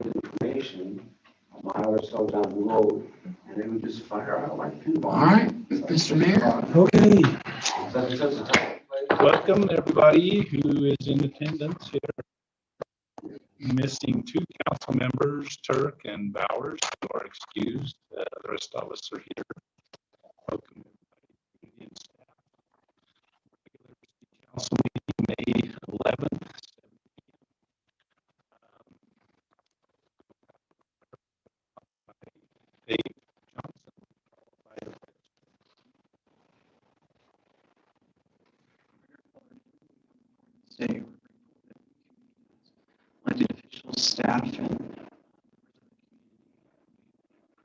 information a mile or so down the road, and they would just fire out like pinball. All right, Mr. Mayor. Okay, Such and such a time. welcome everybody who is in attendance here. Missing two council members, Turk and Bowers, who are excused. The rest of us are here. Welcome everybody and staff. Regular city council meeting, May 11th. Dave Johnson. Say, elected officials, staff, and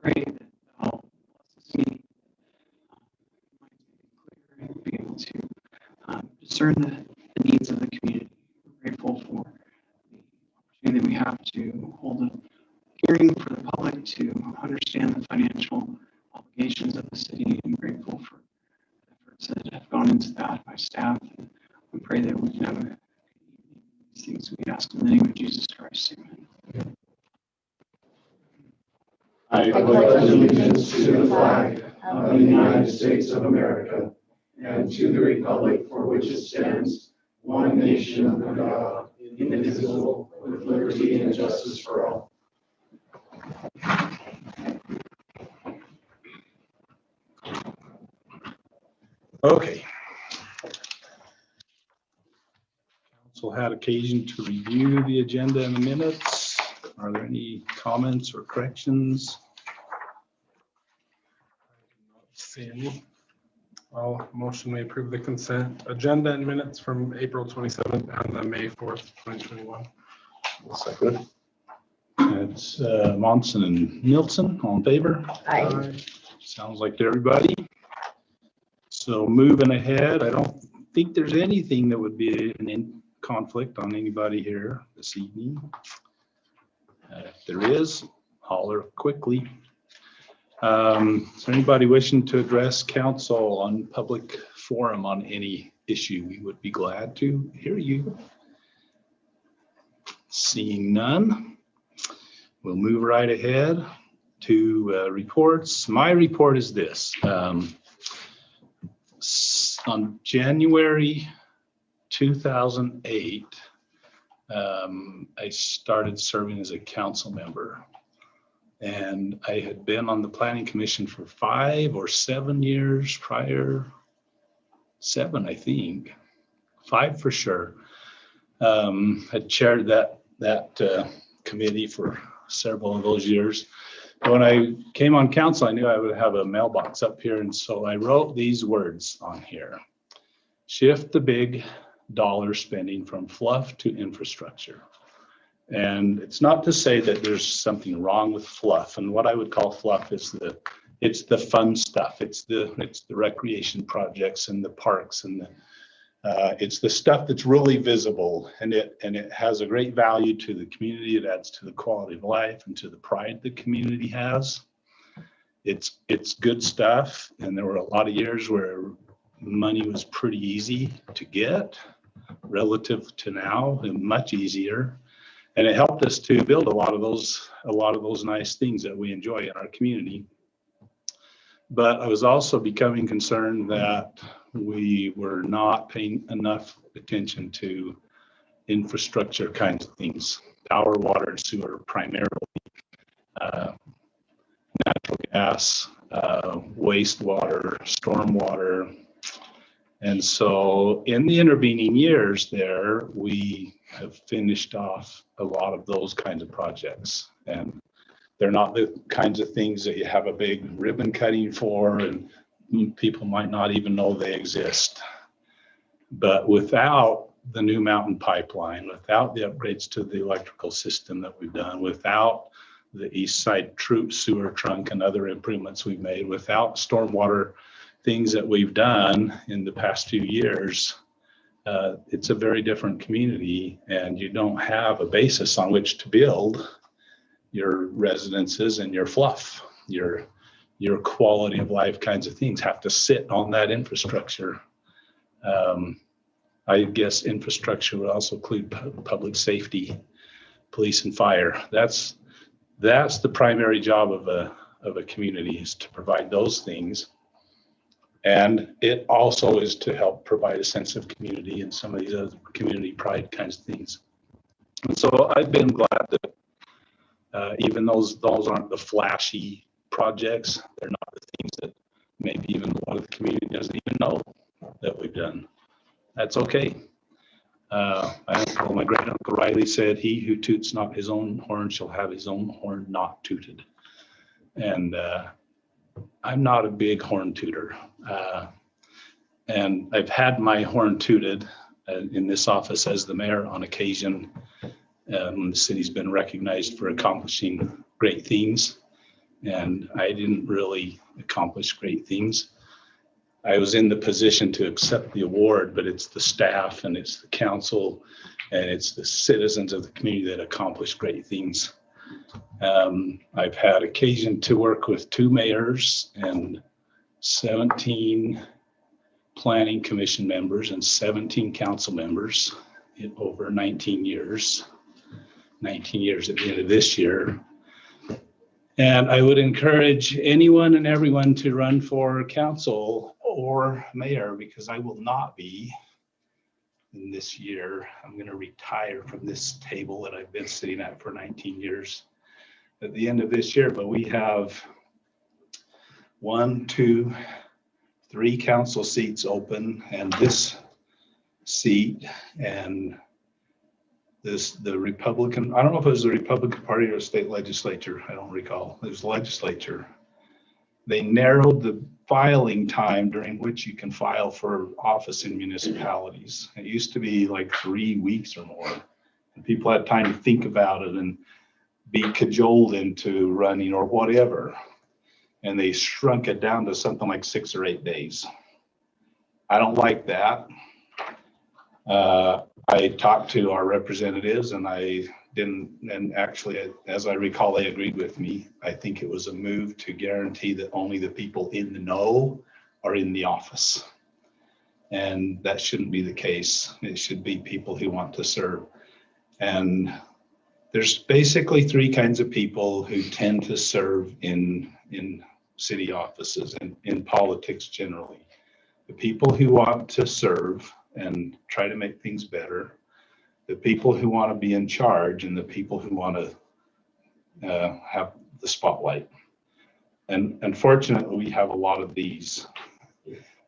pray that God bless this meeting. And be able to discern the needs of the community. We're grateful for the opportunity that we have to hold a hearing for the public to understand the financial obligations of the city, and grateful for the efforts that have gone into that by staff. And we pray that we can have a these things we ask in the name of Jesus Christ. Amen. I pledge allegiance to the flag of the United States of America and to the republic for which it stands, one nation under God, indivisible, with liberty and justice for all. Okay. Council had occasion to review the agenda in the minutes. Are there any comments or corrections? See any? I'll motion we approve the consent agenda and minutes from April 27th and the May 4th, 2021. Second. That's Monson and Nilsson, all in favor? Aye. Sounds like to everybody. So moving ahead, I don't think there's anything that would be an conflict on anybody here this evening. If there is, holler quickly. Is there anybody wishing to address council on public forum on any issue? We would be glad to hear you. Seeing none, we'll move right ahead to reports. My report is this. On January 2008, I started serving as a council member, and I had been on the planning commission for 5 or 7 years prior. 7, I think, 5 for sure. Had chaired that committee for several of those years. When I came on council, I knew I would have a mailbox up here, and so I wrote these words on here: shift the big dollar spending from fluff to infrastructure. And it's not to say that there's something wrong with fluff, and what I would call fluff is it's the fun stuff. It's the recreation projects and the parks, and it's the stuff that's really visible, and it has a great value to the community. It adds to the quality of life and to the pride the community has. It's good stuff, and there were a lot of years where money was pretty easy to get relative to now, and much easier. And it helped us to build a lot of those nice things that we enjoy in our community. But I was also becoming concerned that we were not paying enough attention to infrastructure kinds of things: power, water, and sewer primarily, natural gas, wastewater, stormwater. And so in the intervening years there, we have finished off a lot of those kinds of projects. And they're not the kinds of things that you have a big ribbon cutting for, and people might not even know they exist. But without the new mountain pipeline, without the upgrades to the electrical system that we've done, without the east side sewer trunk and other improvements we've made, without stormwater things that we've done in the past few years, it's a very different community, and you don't have a basis on which to build your residences, and your fluff, your quality of life kinds of things have to sit on that infrastructure. I guess infrastructure would also include public safety, police and fire. That's the primary job of a community, is to provide those things. And it also is to help provide a sense of community and some of these other community pride kinds of things. And so I've been glad that even those aren't the flashy projects, they're not the things that maybe even a lot of the community doesn't even know that we've done. That's okay. My great uncle Riley said, "He who toots not his own horn shall have his own horn not tooted." And I'm not a big horn tooter. And I've had my horn tooted in this office as the mayor on occasion. The city's been recognized for accomplishing great things, and I didn't really accomplish great things. I was in the position to accept the award, but it's the staff and it's the council and it's the citizens of the community that accomplish great things. I've had occasion to work with 2 mayors and 17 planning commission members and 17 council members in over 19 years. 19 years at the end of this year. And I would encourage anyone and everyone to run for council or mayor, because I will not be in this year. I'm going to retire from this table that I've been sitting at for 19 years at the end of this year. But we have 1, 2, 3 council seats open, and this seat, and the Republican, I don't know if it was the Republican Party or state legislature, I don't recall. It was the legislature. They narrowed the filing time during which you can file for office in municipalities. It used to be like 3 weeks or more, and people had time to think about it and be cajoled into running or whatever. And they shrunk it down to something like 6 or 8 days. I don't like that. I talked to our representatives, and actually, as I recall, they agreed with me. I think it was a move to guarantee that only the people in the know are in the office. And that shouldn't be the case. It should be people who want to serve. And there's basically 3 kinds of people who tend to serve in city offices and in politics generally. The people who want to serve and try to make things better, the people who want to be in charge, and the people who want to have the spotlight. And unfortunately, we have a lot of these.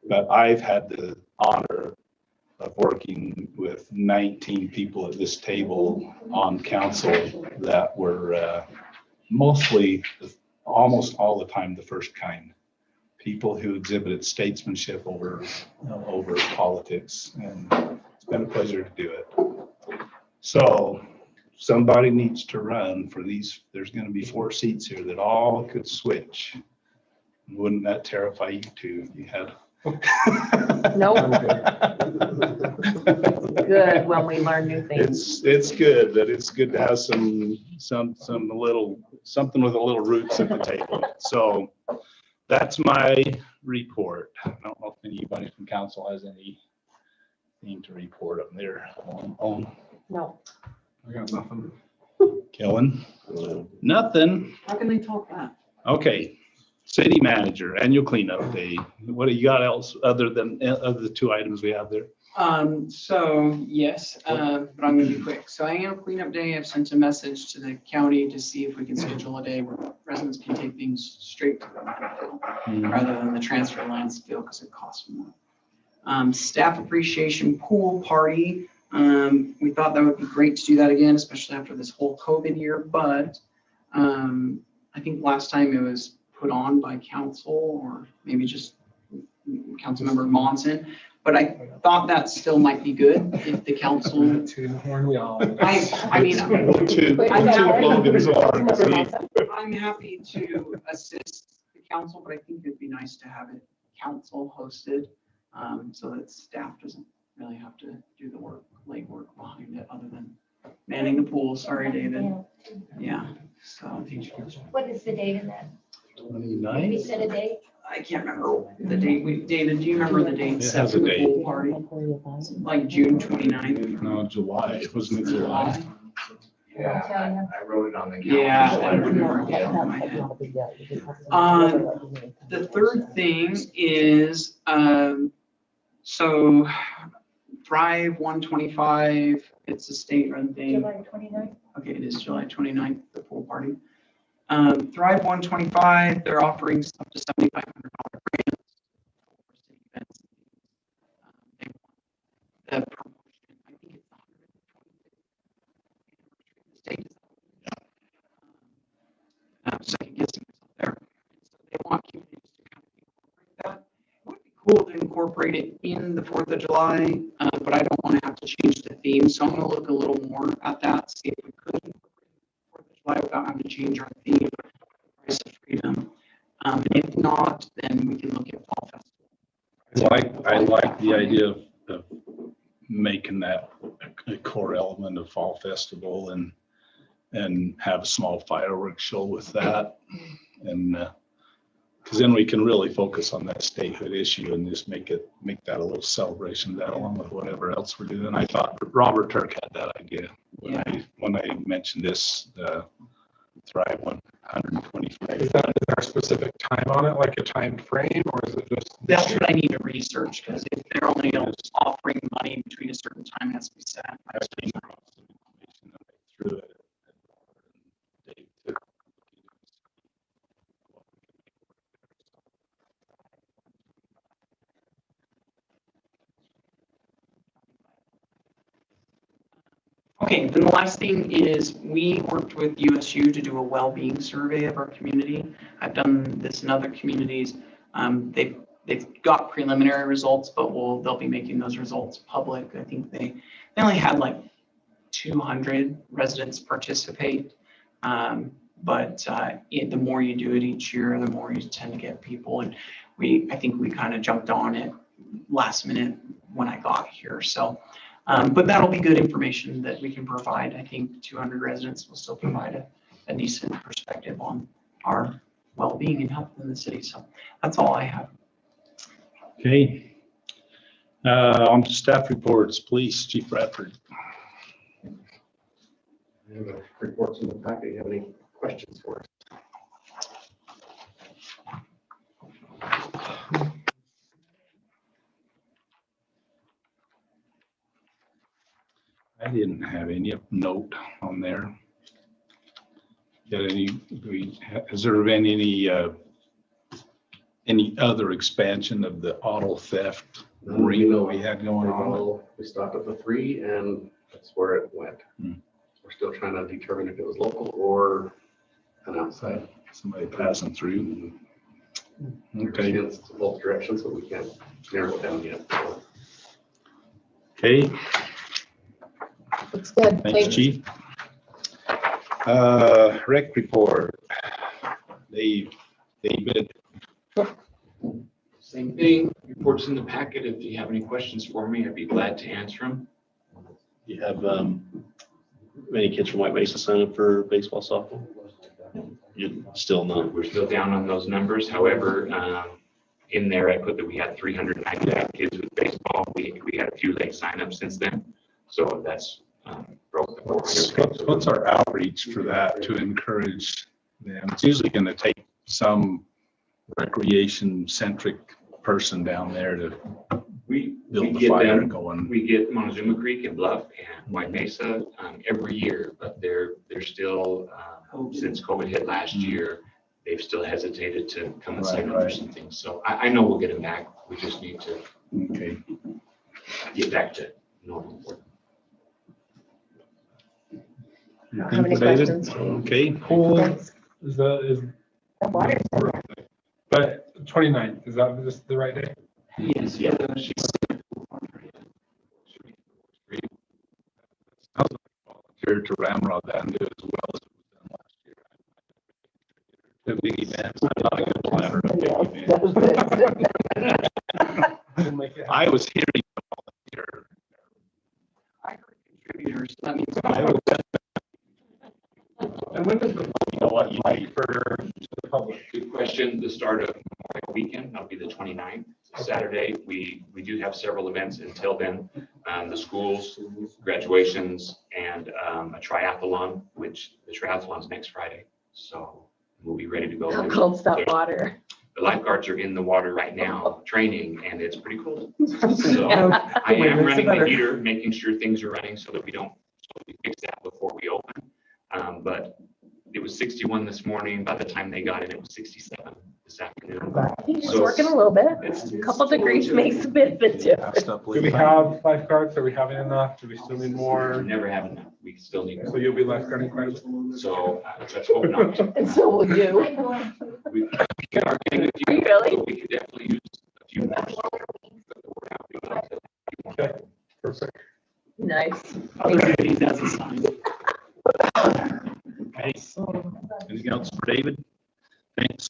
But I've had the honor of working with 19 people at this table on council that were mostly, almost all the time, the first kind. People who exhibited statesmanship over politics, and it's been a pleasure to do it. So somebody needs to run for these. There's going to be 4 seats here that all could switch. Wouldn't that terrify you too? You had. Nope. Good when we learn new things. It's good, but it's good to have something with a little roots at the table. So that's my report. I don't know if anybody from council has anything to report on their own. No. I got nothing. Kellen? Nothing. How can they talk that? Okay. City manager, annual cleanup day. What do you got else other than the 2 items we have there? So yes, but I'm gonna be quick. So annual cleanup day, I've sent a message to the county to see if we can schedule a day where residents can take things straight to the landfill rather than the transfer landfill, because it costs more. Staff appreciation pool party. We thought that would be great to do that again, especially after this whole COVID year, but I think last time it was put on by council, or maybe just Councilmember Monson. But I thought that still might be good if the council. I mean, I'm happy to assist the council, but I think it'd be nice to have it council hosted, so that staff doesn't really have to do the legwork behind it, other than manning the pool. Sorry, David. Yeah. So What is the date in that? 29. Maybe set a date? I can't remember the date. David, do you remember the date It set has for a the date. pool party? Like June 29th? No, July, wasn't it July? Yeah, I wrote it on the. Yeah, I calendar. don't remember off the top of my head. The third thing is, so Thrive 125, it's a state-run thing. July 29th. Okay, it is July 29th, the pool party. Thrive 125, they're offering up to $7,500 grants for city events. The promotion, I think it's 125th anniversary of the state. Second guessing myself there. So they want communities to kind of incorporate that. It would be cool to incorporate it in the 4th of July, but I don't want to have to change the theme. So I'm going to look a little more at that, see if we could incorporate the 4th of July without having to change our theme, Price of Freedom. If not, then we can look at Fall Festival. I like the idea of making that a core element of Fall Festival and have a small fireworks show with that. And because then we can really focus on that statehood issue and just make that a little celebration of that along with whatever else we're doing. I thought Robert Turk had that idea when I mentioned this, Thrive 125. Is there a specific time on it, like a timed frame, or is it just? That's what I need to research, because if they're only offering money between a certain time, it has to be set. I came across some information and I threw it at Dave took. Okay, then the last thing is we worked with USU to do a well-being survey of our community. I've done this in other communities. They've got preliminary results, but they'll be making those results public. I think they only had like 200 residents participate. But the more you do it each year, the more you tend to get people. And I think we kind of jumped on it last minute when I got here. So. But that'll be good information that we can provide. I think 200 residents will still provide a decent perspective on our well-being and health in the city. So that's all I have. Okay. On to staff reports, Police Chief Bradford. We have reports in the packet. You have any questions for us? I didn't have any note on there. Has there been any other expansion of the auto theft ring we had going on? We stopped at the 3 and that's where it went. Hmm. We're still trying to determine if it was local or an outside. Somebody passing through. Okay. It's both directions, so we can't narrow it down yet. Okay. Looks good. Thanks, Chief. Rec report. David. Same thing, reports in the packet. If you have any questions for me, I'd be glad to answer them. You have many kids from White Mesa sign up for baseball, softball? You still not? We're still down on those numbers. However, in there, I put that we had 399 kids with baseball. We had a few late signups since then. So that's broke the 400. What's our outreach for that to encourage them? It's usually going to take some recreation-centric person down there to build the fire going. We get Montezuma Creek and Bluff and White Mesa every year, but they're still, since COVID hit last year, they've still hesitated to come and sign up for some things. So I know we'll get them back. We just need to get back to normal. How many questions? Okay. Pool Thanks. is The water's in there. but 29th, is that just the right day? Yes, yeah. She's Volunteer to ramrod that and do it as well as it was done last year. The big events. I'm not a good planner of big That was good. Didn't make it happen. I was hearing volunteer. I heard contributors. That means I was, And when does the you know what you need. for the public? Good question. The start of Memorial Weekend, be the 29th, Saturday. We do have several events until then. The schools, graduations, and a triathlon, which the triathlon's next Friday. So we'll be ready to go. How cold's that water? The lifeguards are in the water right now training, and it's pretty cold. So I am running the heater, making sure things are running so that we fix that before we open. But it was 61 this morning. By the time they got in, it was 67 this afternoon. He's So working a little bit. it's- A couple degrees makes a bit of a difference. Do we have lifeguards? Are we having enough? Do we still need We're more? never having enough. We still need So more. you'll be lifeguarding quite a bit. So let's hope not. And so will you. We are getting a few, Really? but we could definitely use a few more. So we're happy about it. Okay, perfect. Nice. Other duties as assigned. Okay, anything else for David? Thanks.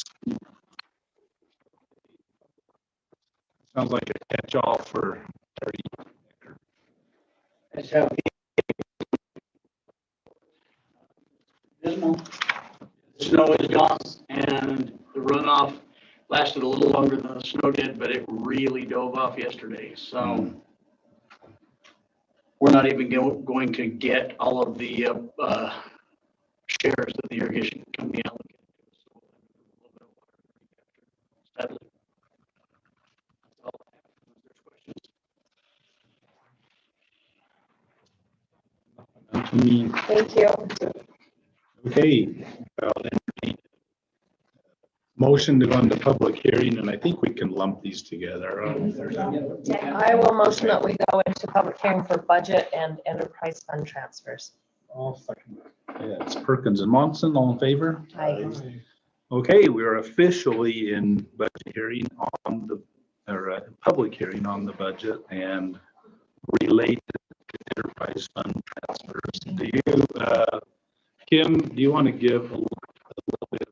Sounds like a catch-all for Terry. So dismal. Snow is gone and the runoff lasted a little longer than the snow did, but it really dove off yesterday. So we're not even going to get all of the shares of the irrigation company allocated to us. So we'll have a little bit of water sadly. That's all I have. If there's questions. Thank you. Okay. Motion to go into public hearing, and I think we can lump these together. I will motion that we go into public hearing for budget and enterprise fund transfers. I'll second that. Yeah, it's Perkins and Monson, all in favor? Aye. Okay, we are officially in budget hearing on the, or public hearing on the budget and related to enterprise fund transfers. Do you, Kim, do you want to give a little bit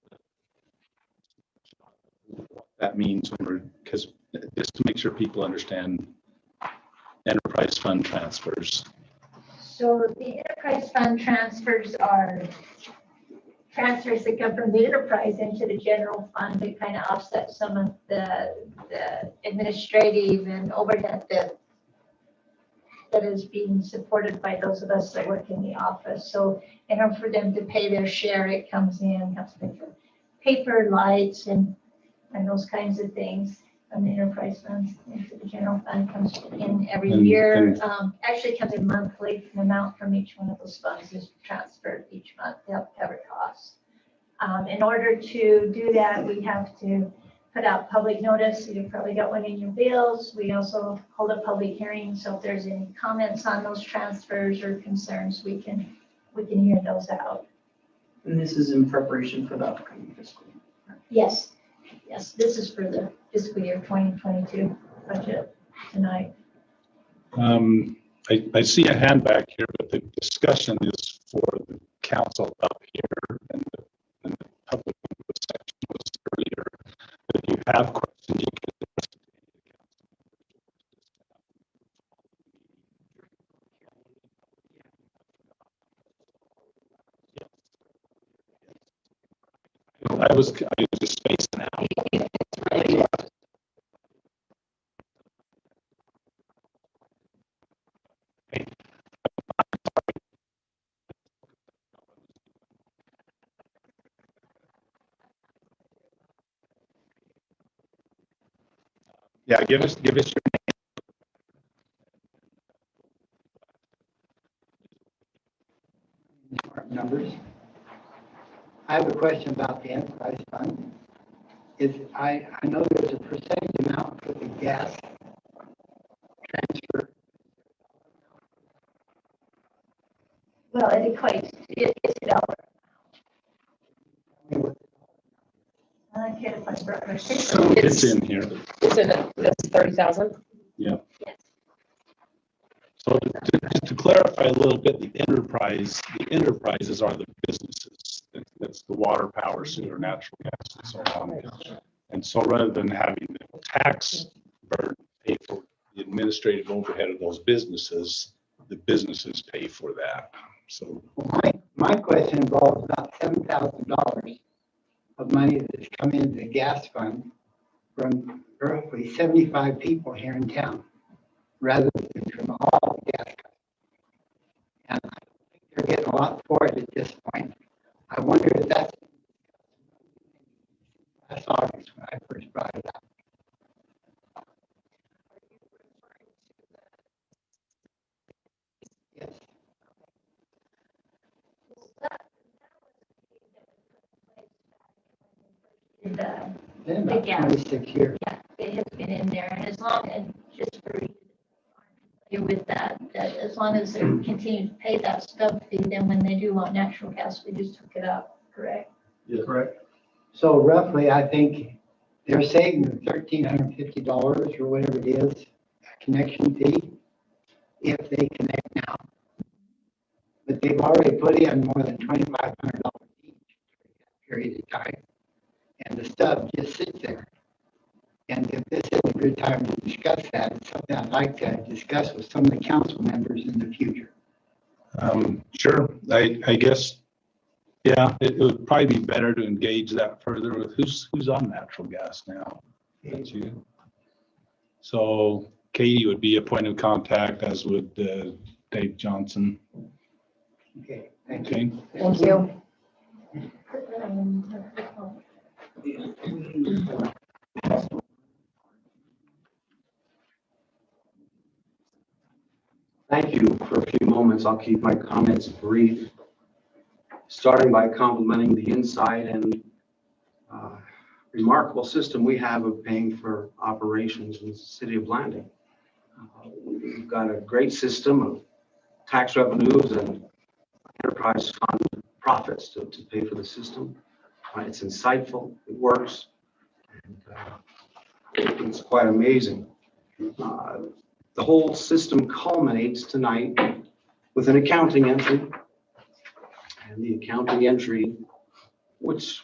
of what that means when we're, because just to make sure people understand enterprise fund transfers? So the enterprise fund transfers are transfers that come from the enterprise into the general fund to kind of offset some of the administrative and overhead that is being supported by those of us that work in the office. So in order for them to pay their share, it comes in, has to pay for paper, lights, and those kinds of things. And the enterprise funds into the general fund comes in every year. Actually comes in monthly. An amount from each one of those funds is transferred each month to help cover costs. In order to do that, we have to put out public notice. You've probably got one in your bills. We also hold a public hearing. So if there's any comments on those transfers or concerns, we can hear those out. And this is in preparation for the upcoming fiscal year. Yes, yes, this is for the fiscal year 2022 budget tonight. I see a hand back here, but the discussion is for the council up here and the public section was earlier. But if you have questions, you can ask I was just spacing out. Yeah, give us your Numbers. I have a question about the enterprise fund. I know there's a percentage amount for the gas transfer. Well, it equates, it's a dollar. I can't if I brought my paper. It's in here. It's in it. It's 30,000. Yeah. Yes. So just to clarify a little bit, the enterprises are the businesses. That's the water, power, sewer, natural gas, and so on. And so rather than having the tax burden pay for the administrative overhead of those businesses, the businesses pay for that. So My question involves about $7,000 of money that's come into the gas fund from roughly 75 people here in town, rather than from all gas companies. And I don't think they're getting a lot for it at this point. I wonder if that's last August when I first brought it up. Yes. The, Been about gas. 26 years. yeah, it has been in there, and as long, and just for you with that, that as long as they continue to pay that stub fee, then when they do want natural gas, we just hook it up, correct? Correct. So roughly, I think they're saving $1,350 or whatever it is, a connection fee, if they connect now. But they've already put in more than $2,500 each during that period of time. And the stub just sits there. And if this is a good time to discuss that, it's something I'd like to discuss with some of the council members in the future. Sure. I guess, yeah, it would probably be better to engage that further with who's on natural gas now. That's you. So Katie would be a point of contact, as would Dave Johnson. Okay, thank you. Okay. Thank you. Thank you. For a few moments, I'll keep my comments brief, starting by complimenting the insight and remarkable system we have of paying for operations in the city of Blanding. We've got a great system of tax revenues and enterprise fund profits to pay for the system. It's insightful, it works, and it's quite amazing. The whole system culminates tonight with an accounting entry. And the accounting entry, which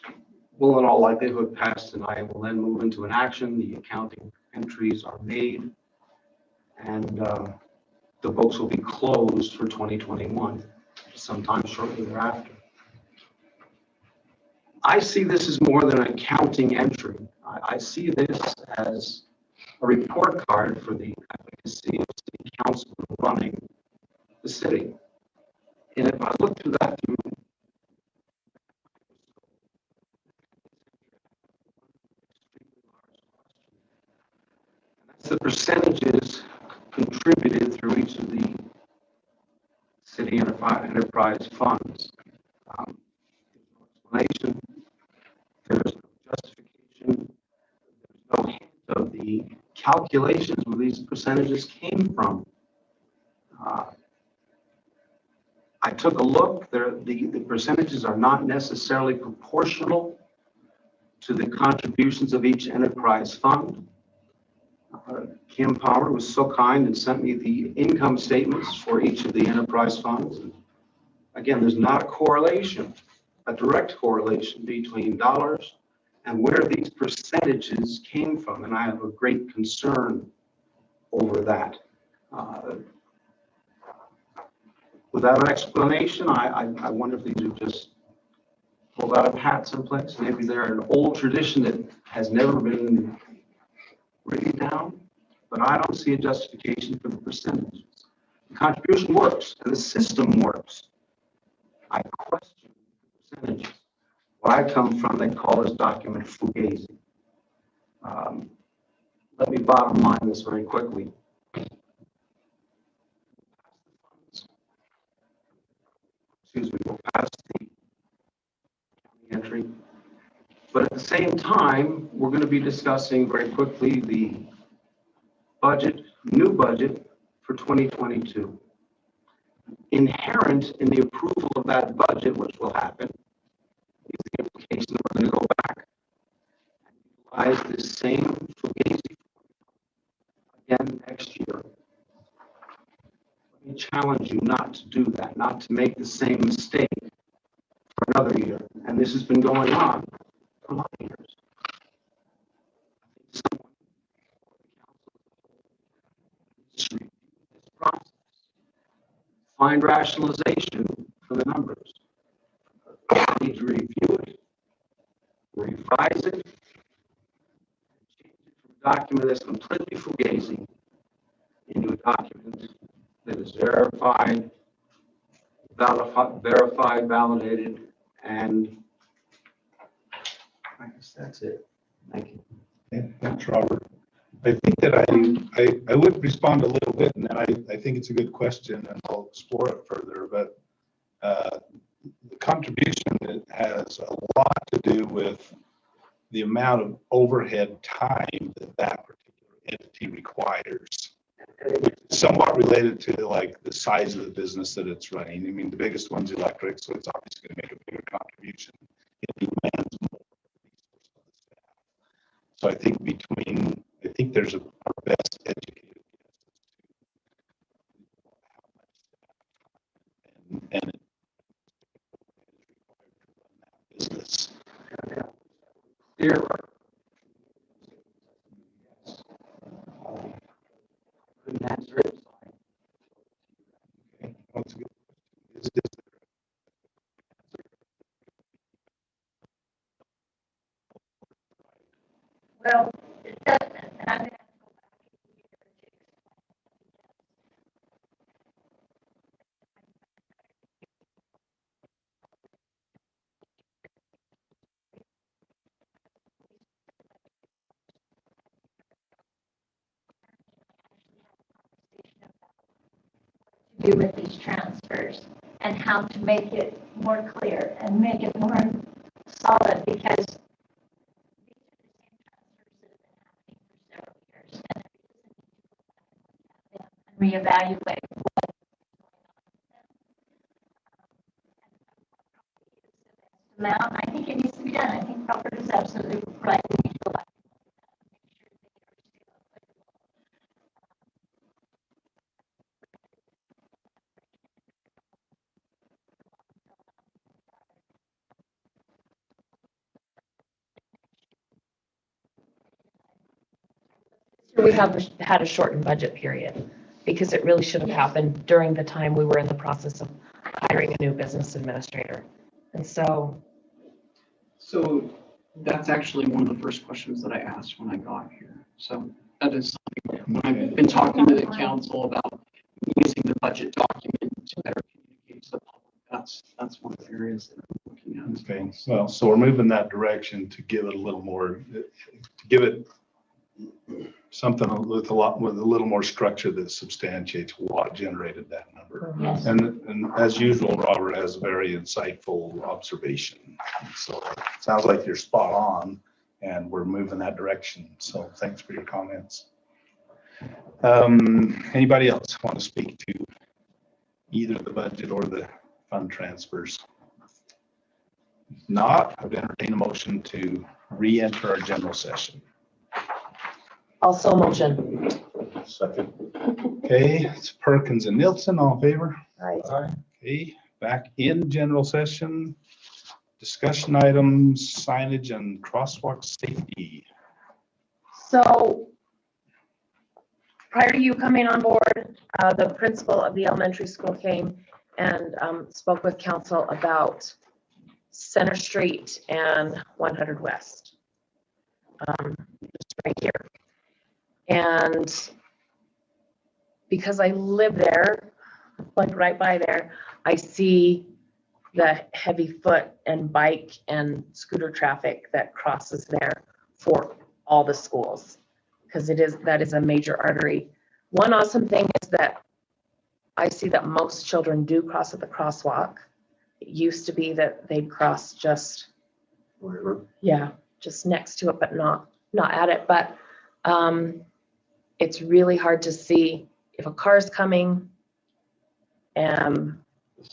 will in all likelihood pass tonight, will then move into an action. The accounting entries are made, and the books will be closed for 2021 sometime shortly thereafter. I see this as more than an accounting entry. I see this as a report card for the efficacy of city council running the city. And if I look through that through that's the percentages contributed through each of the city enterprise funds. There's no explanation, there's no justification, there's no hint of the calculations where these percentages came from. I took a look, the percentages are not necessarily proportional to the contributions of each enterprise fund. Kim Power was so kind and sent me the income statements for each of the enterprise funds. And again, there's not a correlation, a direct correlation between dollars and where these percentages came from. And I have a great concern over that. Without an explanation, I wonder if these are just pulled out of hats someplace. Maybe they're an old tradition that has never been written down, but I don't see a justification for the percentages. The contribution works and the system works. I question the percentages. Where I come from, they call this document fugazi. Let me bottom line this very quickly. We'll pass the entry. But at the same time, we're going to be discussing very quickly the budget, new budget for 2022. Inherent in the approval of that budget, which will happen, is the implication that we're going to go back and utilize this same fugazi again next year. Let me challenge you not to do that, not to make the same mistake for another year. And this has been going on for a lot of years. I think someone needs to review this process, find rationalization for the numbers. We need to review it, revise it, change it from document that's completely fugazi into a document that is verified, validated, and I guess that's it. Thank you. Yeah, thanks, Robert. I think that I would respond a little bit, and I think it's a good question, and I'll explore it further, but the contribution that has a lot to do with the amount of overhead time that that particular entity requires. Somewhat related to like the size of the business that it's running. I mean, the biggest one's electric, so it's obviously going to make a bigger contribution. It demands more resources of the staff. So I think there's our best educated guess as to how much staff and business. Here, couldn't answer it. Okay, that's a good question. Is Well, it doesn't, and I'm gonna do with these transfers and how to make it more clear and make it more solid, because these are the same transfers that have been happening for several years, and reevaluate what amount. I think it needs to be done. I think Robert is absolutely right. We need to go back We have had a shortened budget period because it really should have happened during the time we were in the process of hiring a new business administrator. And so So that's actually one of the first questions that I asked when I got here. So that is something I've been talking to the council about, using the budget document to better communicate to the public. That's one of the areas that I'm looking at. Okay, well, so we're moving that direction to give it a little more, to give it something with a little more structure that substantiates what generated that number. Yes. And as usual, Robert has a very insightful observation. So it sounds like you're spot on, and we're moving that direction. So thanks for your comments. Anybody else want to speak to either the budget or the fund transfers? If not, I would entertain a motion to re-enter our general session. also motion. Second. Okay, it's Perkins and Nilsson, all in favor? Aye. Okay, back in general session. Discussion items, signage and crosswalk safety. So prior to you coming on board, the principal of the elementary school came and spoke with council about Center Street and 100 West. Just right here. And because I live there, like right by there, I see the heavy foot and bike and scooter traffic that crosses there for all the schools, because that is a major artery. One awesome thing is that I see that most children do cross at the crosswalk. It used to be that they'd cross just next to it, but not at it. But it's really hard to see if a car's coming,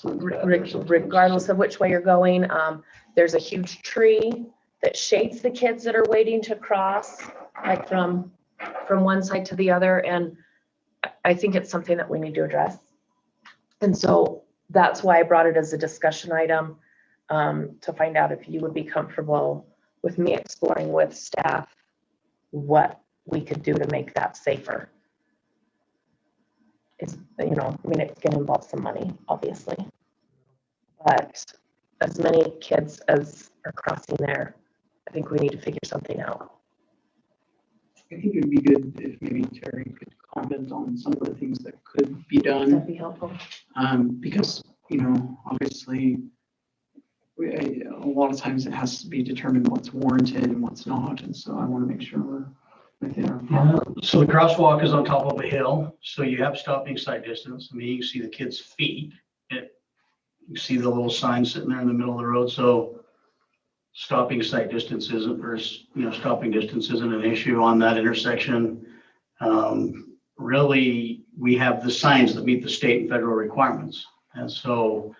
regardless of which way you're going. There's a huge tree that shades the kids that are waiting to cross, like from one side to the other. And I think it's something that we need to address. And so that's why I brought it as a discussion item, to find out if you would be comfortable with me exploring with staff what we could do to make that safer. It's, it's going to involve some money, obviously. But as many kids as are crossing there, I think we need to figure something out. I think it would be good if maybe Terry could comment on some of the things that could be done. That'd be helpful. Because, obviously, a lot of times it has to be determined what's warranted and what's not, and so I want to make sure we're within our. So the crosswalk is on top of a hill, so you have stopping sight distance. I mean, you can see the kids' feet. You see the little sign sitting there in the middle of the road, so stopping sight distance isn't, or, stopping distance isn't an issue on that intersection. Really, we have the signs that meet the state and federal requirements. And so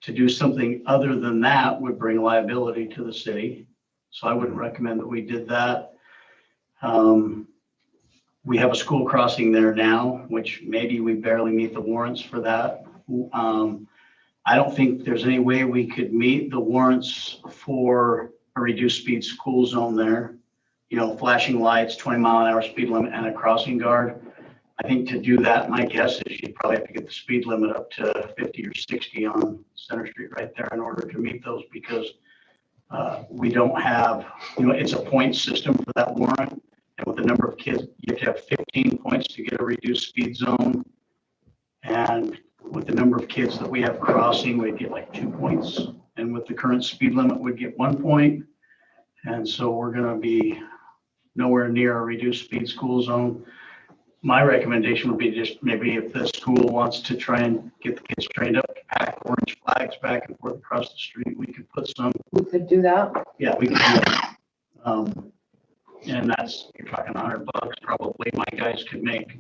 to do something other than that would bring liability to the city. So I wouldn't recommend that we did that. We have a school crossing there now, which maybe we barely meet the warrants for that. I don't think there's any way we could meet the warrants for a reduced speed school zone there. Flashing lights, 20-mile-an-hour speed limit, and a crossing guard. I think to do that, my guess is you'd probably have to get the speed limit up to 50 or 60 on Center Street right there in order to meet those, because we don't have, it's a point system for that warrant. And with the number of kids, you have to have 15 points to get a reduced speed zone. And with the number of kids that we have crossing, we'd get like 2 points. And with the current speed limit, we'd get 1 point. And so we're going to be nowhere near a reduced speed school zone. My recommendation would be just maybe if the school wants to try and get the kids trained up to pack orange flags back and forth across the street, we could put some. We could do that. Yeah, we could do that. And that's, you're talking $100 probably. My guys could make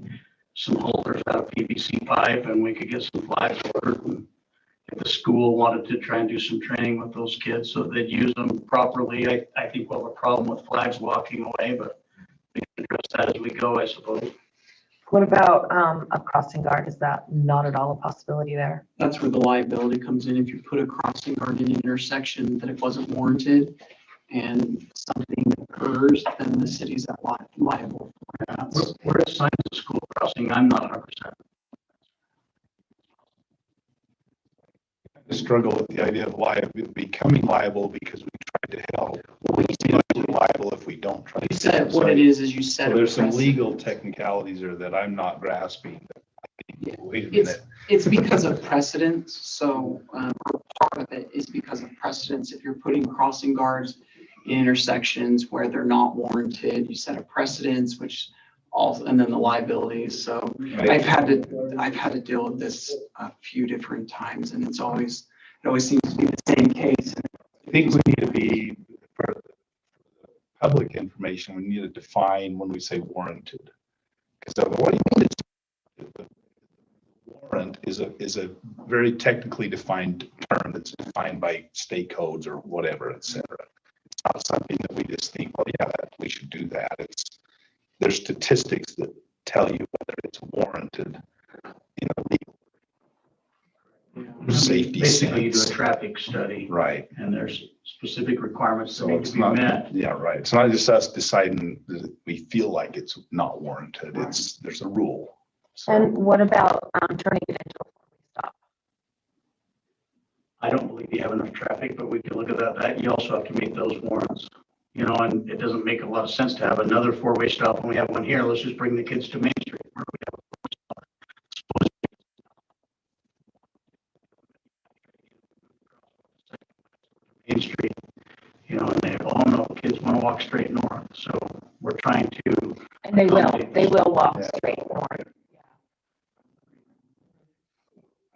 some holders out of PVC pipe, and we could get some flags ordered. And if the school wanted to try and do some training with those kids so they'd use them properly, I think we'll have a problem with flags walking away, but we can address that as we go, I suppose. What about a crossing guard? Is that not at all a possibility there? That's where the liability comes in. If you put a crossing guard in an intersection that it wasn't warranted and something occurs, then the city's liable for that. Where it signs the school crossing, I'm not 100%. I struggle with the idea of becoming liable because we tried to help. We're liable if we don't try You to said help. what it is you said. So there's some legal technicalities there that I'm not grasping. Wait a minute. It's because of precedence. So part of it is because of precedence. If you're putting crossing guards in intersections where they're not warranted, you set a precedence, which also, and then the liabilities. So Right. I've had to deal with this a few different times, and it always seems to be the same case. I think we need to be, for public information, we need to define when we say warranted. Because what do you mean? Warrant is a very technically defined term that's defined by state codes or whatever, et cetera. It's not something that we just think, well, yeah, we should do that. There's statistics that tell you whether it's warranted in a legal safety Basically, you do a sense. traffic study. Right. And there's specific requirements that So need it's to be not, met. yeah, right. It's not just us deciding that we feel like it's not warranted. There's a rule. So And what about turning it into a four-way stop? I don't believe you have enough traffic, but we can look at that. You also have to meet those warrants. And it doesn't make a lot of sense to have another four-way stop when we have one here. Let's just bring the kids to Main Street. Where we have Main Street, and they all know kids want to walk straight north. So we're trying to. And they will walk straight north.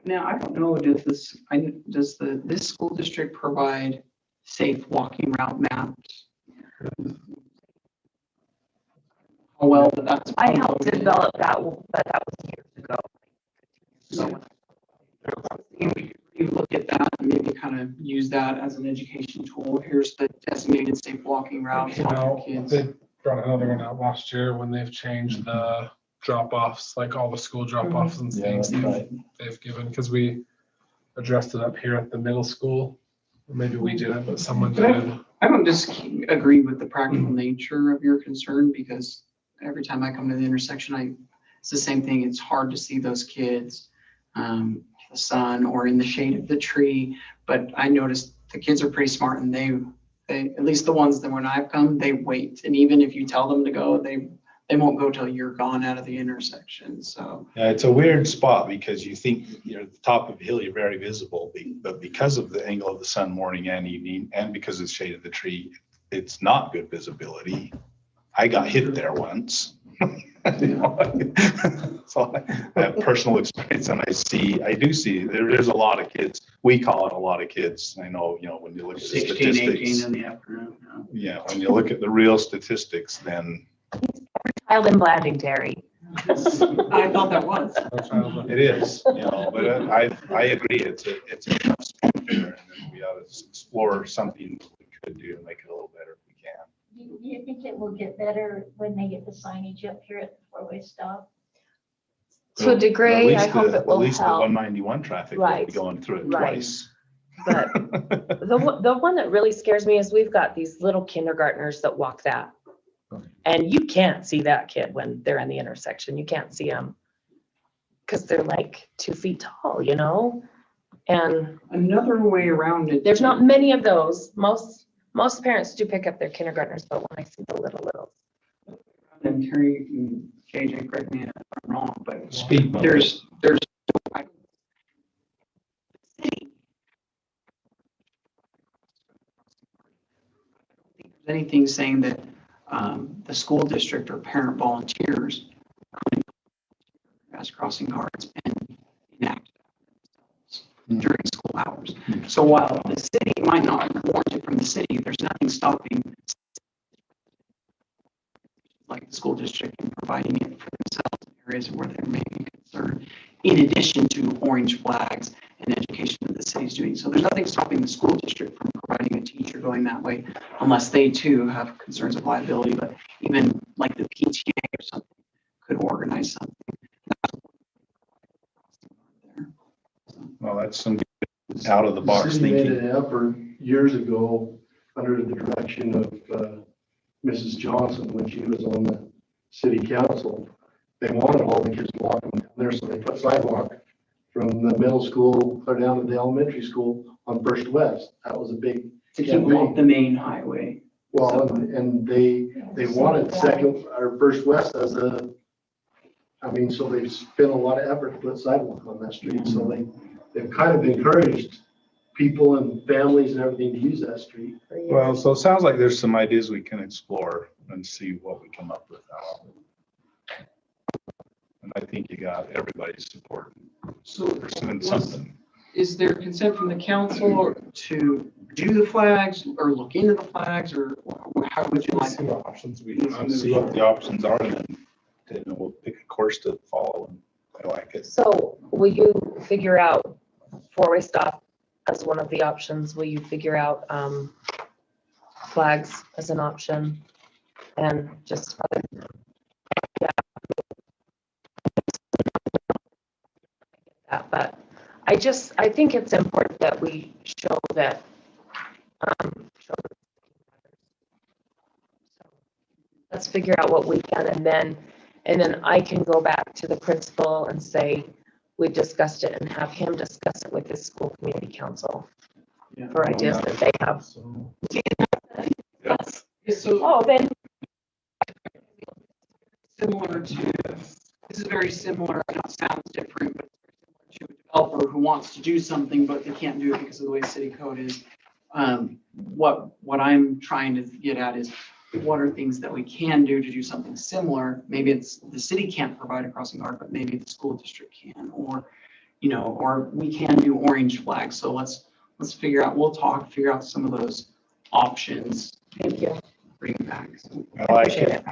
Now, I don't know, does this school district provide safe walking route maps? How well that's. I helped develop that, but that was years ago. So you look at that and maybe kind of use that as an education tool. Here's the designated safe walking routes for your kids. They brought another one out last year when they've changed the drop-offs, like all the school drop-offs and things they've given, because we addressed it up here at the middle school. Or maybe we didn't, but someone did. I don't agree with the practical nature of your concern, because every time I come to the intersection, it's the same thing. It's hard to see those kids, the sun or in the shade of the tree. But I noticed the kids are pretty smart, and they at least the ones that when I've come, they wait. And even if you tell them to go, they won't go till you're gone out of the intersection, so. Yeah, it's a weird spot because you think you're at the top of the hill, you're very visible, but because of the angle of the sun morning and evening, and because of the shade of the tree, it's not good visibility. I got hit there once. You know, so I have personal experience, and I do see there's a lot of kids. We call it a lot of kids. I know, when you look at the 16, statistics. 18 in the afternoon. Yeah, when you look at the real statistics, then Child in Blanding, I thought that was. it is, but I agree, it's a tough spot there, and we ought to explore something we could do to make it a little better if we can. Do you think it will get better when they get the signage up here at the four-way stop? To a degree, I hope it At will least the help. 191 traffic will Right, be going through it right. twice. But the one that really scares me is we've got these little kindergartners that walk that. And you can't see that kid when they're in the intersection. You can't see them because they're like 2 feet tall, And Another way around it. there's not many of those. Most parents do pick up their kindergartners, but when I see the little. And Terry and JJ, correct me if I'm wrong, but Speed bump. there's anything saying that the school district or parent volunteers as crossing guards and enact during school hours. So while the city might not warrant it from the city, there's nothing stopping like the school district in providing it for themselves in areas where there may be concern, in addition to orange flags and education that the city's doing. So there's nothing stopping the school district from providing a teacher going that way unless they too have concerns of liability, but even like the PTA or something could organize something. Well, that's some out of the box The city made thinking. an effort years ago under the direction of Mrs. Johnson when she was on the city council. They wanted all the kids walking down there, so they put sidewalk from the middle school clear down to the elementary school on First West. That was a big To keep them off the main highway. Well, and they wanted second or First West as a, so they've spent a lot of effort to put sidewalk on that street. So they've kind of encouraged people and families and everything to use that street. Well, so it sounds like there's some ideas we can explore and see what we come up with. And I think you got everybody's support. So Pursuing something. is there consent from the council or to do the flags or look into the flags, or how would you like? See what options we have, see what the options are, and then we'll pick a course to follow. And I like it. So will you figure out four-way stop as one of the options? Will you figure out flags as an option? And just but I think it's important that we show that so let's figure out what we can, and then I can go back to the principal and say we discussed it, and have him discuss it with his school community council for ideas that they have. Yes. So Oh, then similar to, this is very similar, I know it sounds different, but it's very similar to a developer who wants to do something, but they can't do it because of the way the city code is. What I'm trying to get at is, what are things that we can do to do something similar? Maybe it's the city can't provide a crossing guard, but maybe the school district can, or we can do orange flags. So let's figure out, figure out some of those options. thank you. Bring it back. I like it.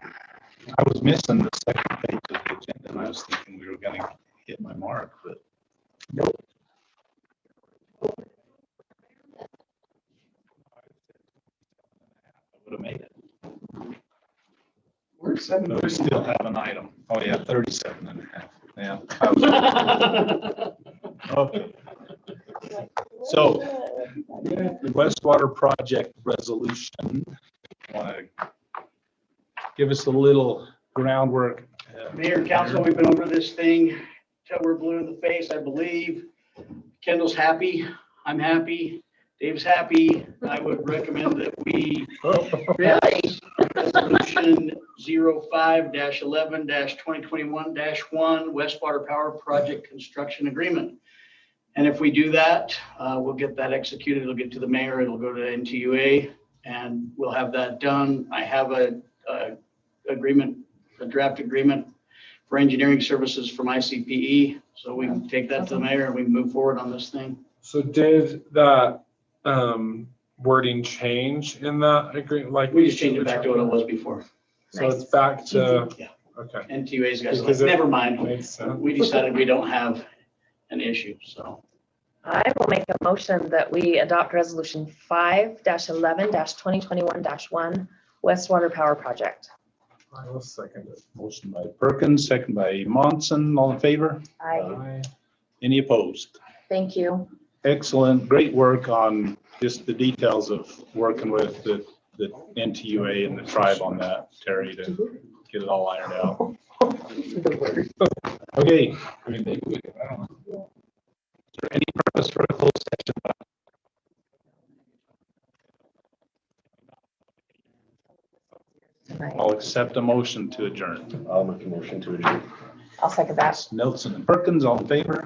I was missing the second page of the agenda, and I was thinking we were going to hit my mark, but nope. I would have made it. We're But we still have an item. Oh yeah, 37 and a half. Yeah. I was- Okay. So the wastewater project resolution, want to give us a little groundwork? Mayor, council, we've been over this thing till we're blue in the face, I believe. Kendall's happy, I'm happy, Dave's happy. I would recommend that we Really? Resolution 05-11-2021-1 Westwater Power Project Construction Agreement. And if we do that, we'll get that executed. It'll get to the mayor. It'll go to NTUA, and we'll have that done. I have a draft agreement for engineering services from ICPE. So we can take that to the mayor and we can move forward on this thing. So did that wording change in that agreement? Like We just changed it back to what it was before. So it's back to, Yeah. okay. NTUA's guys are like, Because it never mind. makes sense. We decided we don't have an issue, so. I will make a motion that we adopt resolution 5-11-2021-1 Westwater Power Project. I will second it. Motion by Perkins, second by Monson, all in favor? I Any opposed? thank you. Excellent, great work on just the details of working with the NTUA and the tribe on that, Terry, to get it all ironed out. Okay. I mean, maybe we, I don't know. Is there any purpose for a closed session? Tonight. I'll accept a motion to adjourn. I'll make a motion to adjourn. I'll second that. Nelson and Perkins, all in favor?